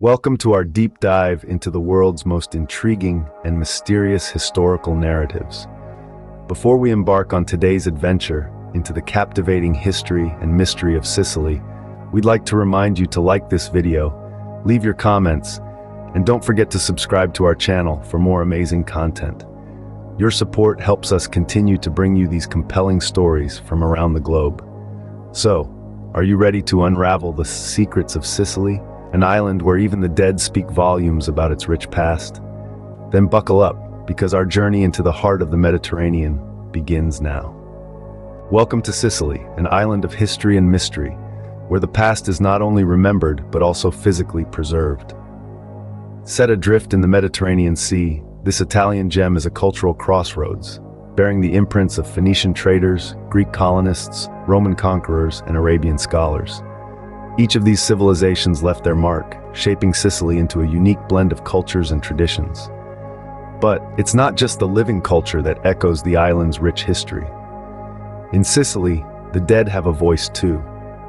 Welcome to our deep dive into the world's most intriguing and mysterious historical narratives. Before we embark on today's adventure into the captivating history and mystery of Sicily, we'd like to remind you to like this video, leave your comments, and don't forget to subscribe to our channel for more amazing content. Your support helps us continue to bring you these compelling stories from around the globe. So, are you ready to unravel the secrets of Sicily, an island where even the dead speak volumes about its rich past? Then buckle up, because our journey into the heart of the Mediterranean begins now. Welcome to Sicily, an island of history and mystery, where the past is not only remembered but also physically preserved. Set adrift in the Mediterranean Sea, this Italian gem is a cultural crossroads, bearing the imprints of Phoenician traders, Greek colonists, Roman conquerors, and Arabian scholars. Each of these civilizations left their mark, shaping Sicily into a unique blend of cultures and traditions. But it's not just the living culture that echoes the island's rich history. In Sicily, the dead have a voice too,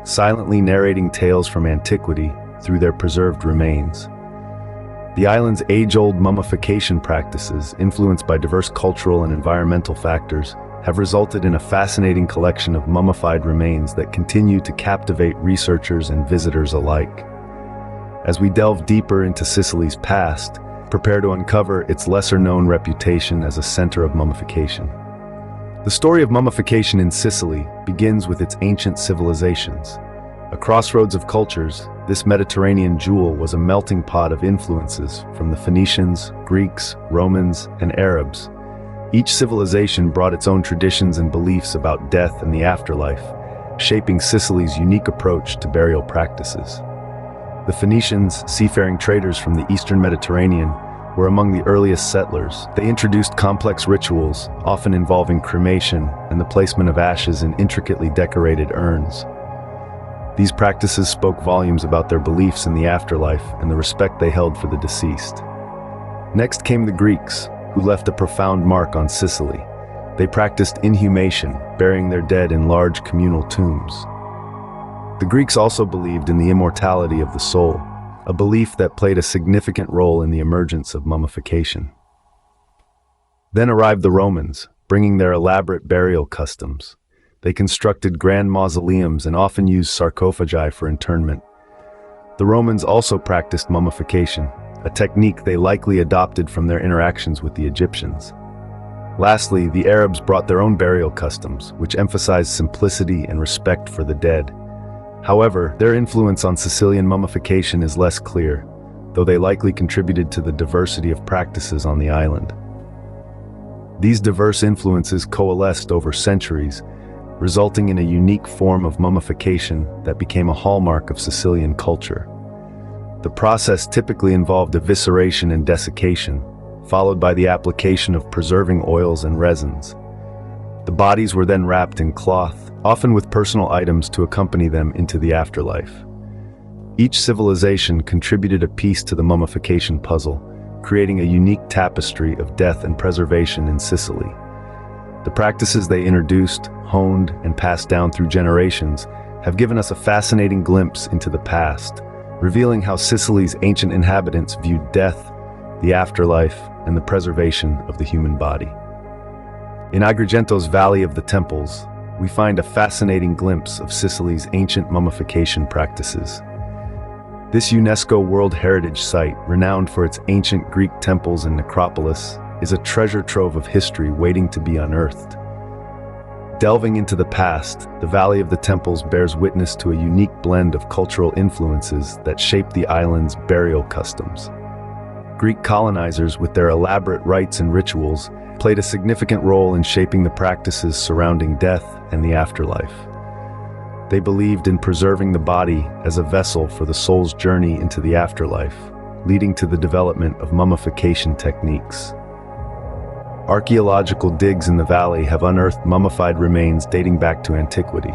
silently narrating tales from antiquity through their preserved remains. The island's age-old mummification practices, influenced by diverse cultural and environmental factors, have resulted in a fascinating collection of mummified remains that continue to captivate researchers and visitors alike. As we delve deeper into Sicily's past, prepare to uncover its lesser-known reputation as a center of mummification. The story of mummification in Sicily begins with its ancient civilizations. A crossroads of cultures, this Mediterranean jewel was a melting pot of influences from the Phoenicians, Greeks, Romans, and Arabs. Each civilization brought its own traditions and beliefs about death and the afterlife, shaping Sicily's unique approach to burial practices. The Phoenicians, seafaring traders from the eastern Mediterranean, were among the earliest settlers. They introduced complex rituals, often involving cremation and the placement of ashes in intricately decorated urns. These practices spoke volumes about their beliefs in the afterlife and the respect they held for the deceased. Next came the Greeks, who left a profound mark on Sicily. They practiced inhumation, burying their dead in large communal tombs. The Greeks also believed in the immortality of the soul, a belief that played a significant role in the emergence of mummification. Then arrived the Romans, bringing their elaborate burial customs. They constructed grand mausoleums and often used sarcophagi for internment. The Romans also practiced mummification, a technique they likely adopted from their interactions with the Egyptians. Lastly, the Arabs brought their own burial customs, which emphasized simplicity and respect for the dead. However, their influence on Sicilian mummification is less clear, though they likely contributed to the diversity of practices on the island. These diverse influences coalesced over centuries, resulting in a unique form of mummification that became a hallmark of Sicilian culture. The process typically involved evisceration and desiccation, followed by the application of preserving oils and resins. The bodies were then wrapped in cloth, often with personal items to accompany them into the afterlife. Each civilization contributed a piece to the mummification puzzle, creating a unique tapestry of death and preservation in Sicily. The practices they introduced, honed, and passed down through generations have given us a fascinating glimpse into the past, revealing how Sicily's ancient inhabitants viewed death, the afterlife, and the preservation of the human body. In Agrigento's Valley of the Temples, we find a fascinating glimpse of Sicily's ancient mummification practices. This UNESCO World Heritage Site, renowned for its ancient Greek temples and necropolis, is a treasure trove of history waiting to be unearthed. Delving into the past, the Valley of the Temples bears witness to a unique blend of cultural influences that shaped the island's burial customs. Greek colonizers, with their elaborate rites and rituals, played a significant role in shaping the practices surrounding death and the afterlife. They believed in preserving the body as a vessel for the soul's journey into the afterlife, leading to the development of mummification techniques. Archaeological digs in the valley have unearthed mummified remains dating back to antiquity.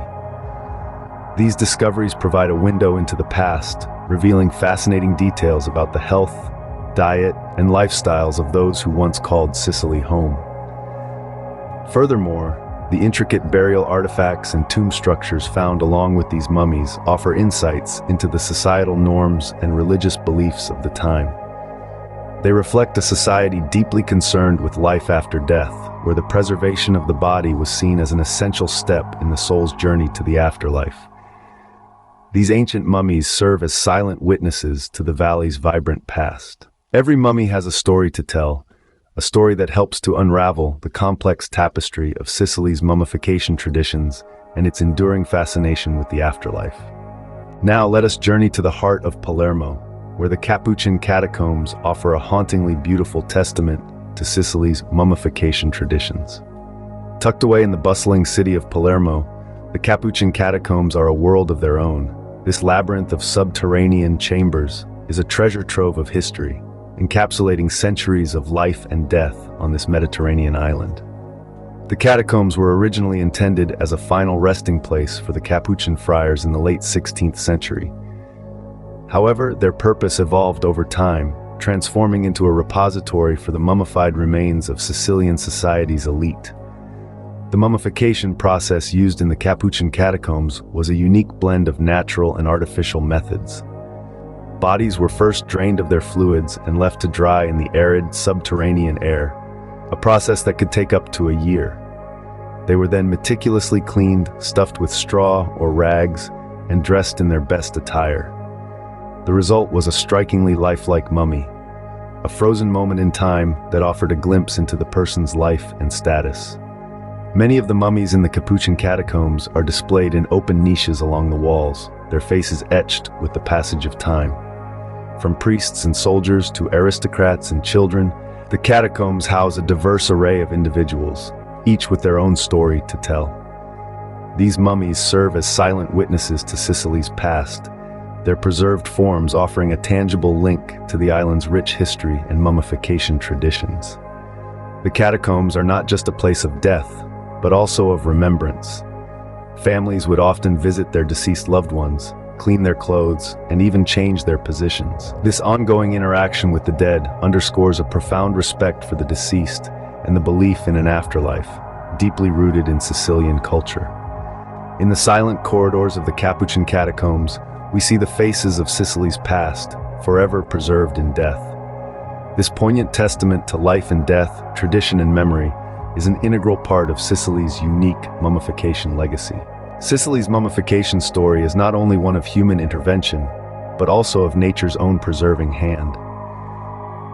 These discoveries provide a window into the past, revealing fascinating details about the health, diet, and lifestyles of those who once called Sicily home. Furthermore, The intricate burial artifacts and tomb structures found along with these mummies offer insights into the societal norms and religious beliefs of the time. They reflect a society deeply concerned with life after death, where the preservation of the body was seen as an essential step in the soul's journey to the afterlife. These ancient mummies serve as silent witnesses to the valley's vibrant past. Every mummy has a story to tell, a story that helps to unravel the complex tapestry of Sicily's mummification traditions and its enduring fascination with the afterlife. Now let us journey to the heart of Palermo, where the Capuchin Catacombs offer a hauntingly beautiful testament to Sicily's mummification traditions. Tucked away in the bustling city of Palermo, the Capuchin Catacombs are a world of their own. This labyrinth of subterranean chambers is a treasure trove of history, encapsulating centuries of life and death on this Mediterranean island. The catacombs were originally intended as a final resting place for the Capuchin friars in the late 16th century. However, their purpose evolved over time, transforming into a repository for the mummified remains of Sicilian society's elite. The mummification process used in the Capuchin catacombs was a unique blend of natural and artificial methods. Bodies were first drained of their fluids and left to dry in the arid, subterranean air, a process that could take up to a year. They were then meticulously cleaned, stuffed with straw or rags, and dressed in their best attire. The result was a strikingly lifelike mummy, a frozen moment in time that offered a glimpse into the person's life and status. Many of the mummies in the Capuchin catacombs are displayed in open niches along the walls, their faces etched with the passage of time. From priests and soldiers to aristocrats and children, the catacombs house a diverse array of individuals, each with their own story to tell. These mummies serve as silent witnesses to Sicily's past, their preserved forms offering a tangible link to the island's rich history and mummification traditions. The catacombs are not just a place of death, but also of remembrance. Families would often visit their deceased loved ones, clean their clothes, and even change their positions. This ongoing interaction with the dead underscores a profound respect for the deceased and the belief in an afterlife, deeply rooted in Sicilian culture. In the silent corridors of the Capuchin catacombs, we see the faces of Sicily's past, forever preserved in death. This poignant testament to life and death, tradition and memory, is an integral part of Sicily's unique mummification legacy. Sicily's mummification story is not only one of human intervention, but also of nature's own preserving hand.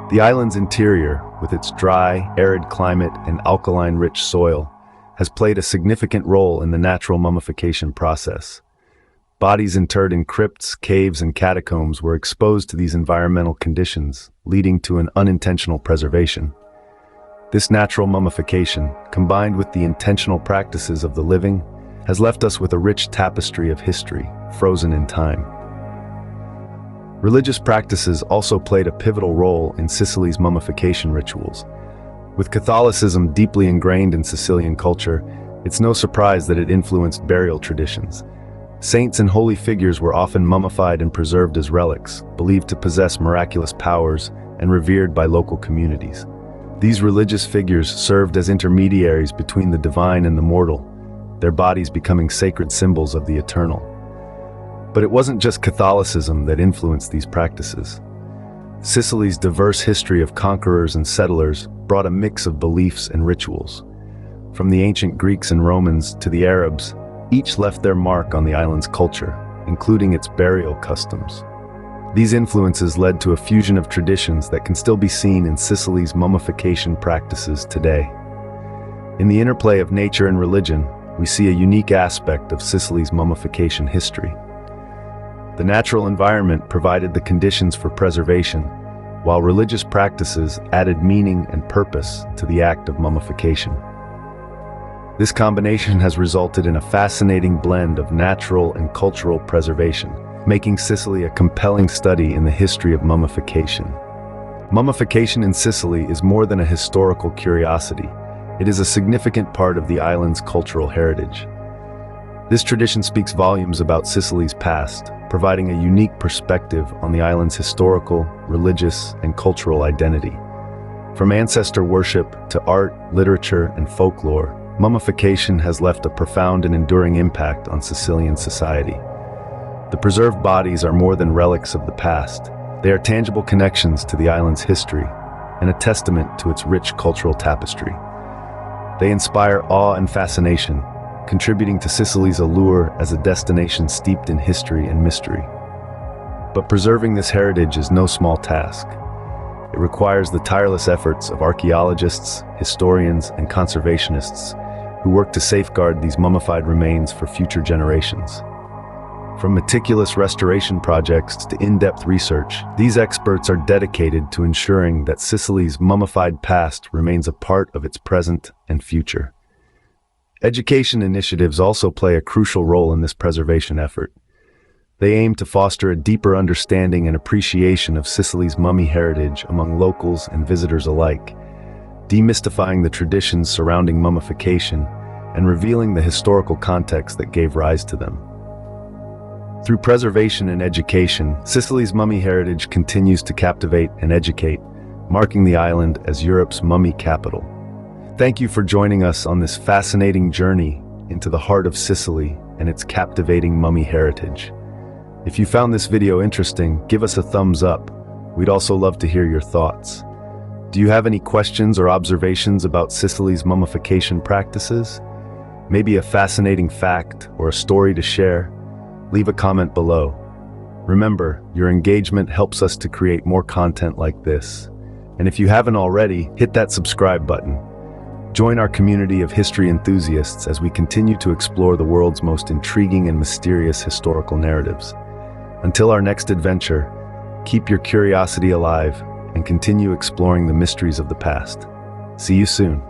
The island's interior, with its dry, arid climate and alkaline-rich soil, has played a significant role in the natural mummification process. Bodies interred in crypts, caves, and catacombs were exposed to these environmental conditions, leading to an unintentional preservation. This natural mummification, combined with the intentional practices of the living, has left us with a rich tapestry of history, frozen in time. Religious practices also played a pivotal role in Sicily's mummification rituals. With Catholicism deeply ingrained in Sicilian culture, it's no surprise that it influenced burial traditions. Saints and holy figures were often mummified and preserved as relics, believed to possess miraculous powers and revered by local communities. These religious figures served as intermediaries between the divine and the mortal, their bodies becoming sacred symbols of the eternal. But it wasn't just Catholicism that influenced these practices. Sicily's diverse history of conquerors and settlers brought a mix of beliefs and rituals. From the ancient Greeks and Romans to the Arabs, each left their mark on the island's culture, including its burial customs. These influences led to a fusion of traditions that can still be seen in Sicily's mummification practices today. In the interplay of nature and religion, we see a unique aspect of Sicily's mummification history. The natural environment provided the conditions for preservation, while religious practices added meaning and purpose to the act of mummification. This combination has resulted in a fascinating blend of natural and cultural preservation, making Sicily a compelling study in the history of mummification. Mummification in Sicily is more than a historical curiosity. It is a significant part of the island's cultural heritage. This tradition speaks volumes about Sicily's past, providing a unique perspective on the island's historical, religious, and cultural identity. From ancestor worship to art, literature, and folklore, mummification has left a profound and enduring impact on Sicilian society. The preserved bodies are more than relics of the past. They are tangible connections to the island's history and a testament to its rich cultural tapestry. They inspire awe and fascination, contributing to Sicily's allure as a destination steeped in history and mystery. But preserving this heritage is no small task. It requires the tireless efforts of archaeologists, historians, and conservationists who work to safeguard these mummified remains for future generations. From meticulous restoration projects to in-depth research, these experts are dedicated to ensuring that Sicily's mummified past remains a part of its present and future. Education initiatives also play a crucial role in this preservation effort. They aim to foster a deeper understanding and appreciation of Sicily's mummy heritage among locals and visitors alike, demystifying the traditions surrounding mummification and revealing the historical context that gave rise to them. Through preservation and education, Sicily's mummy heritage continues to captivate and educate, marking the island as Europe's mummy capital. Thank you for joining us on this fascinating journey into the heart of Sicily and its captivating mummy heritage. If you found this video interesting, give us a thumbs up. We'd also love to hear your thoughts. Do you have any questions or observations about Sicily's mummification practices? Maybe a fascinating fact or a story to share? Leave a comment below. Remember, your engagement helps us to create more content like this. And if you haven't already, hit that subscribe button. Join our community of history enthusiasts as we continue to explore the world's most intriguing and mysterious historical narratives. Until our next adventure, keep your curiosity alive and continue exploring the mysteries of the past. See you soon.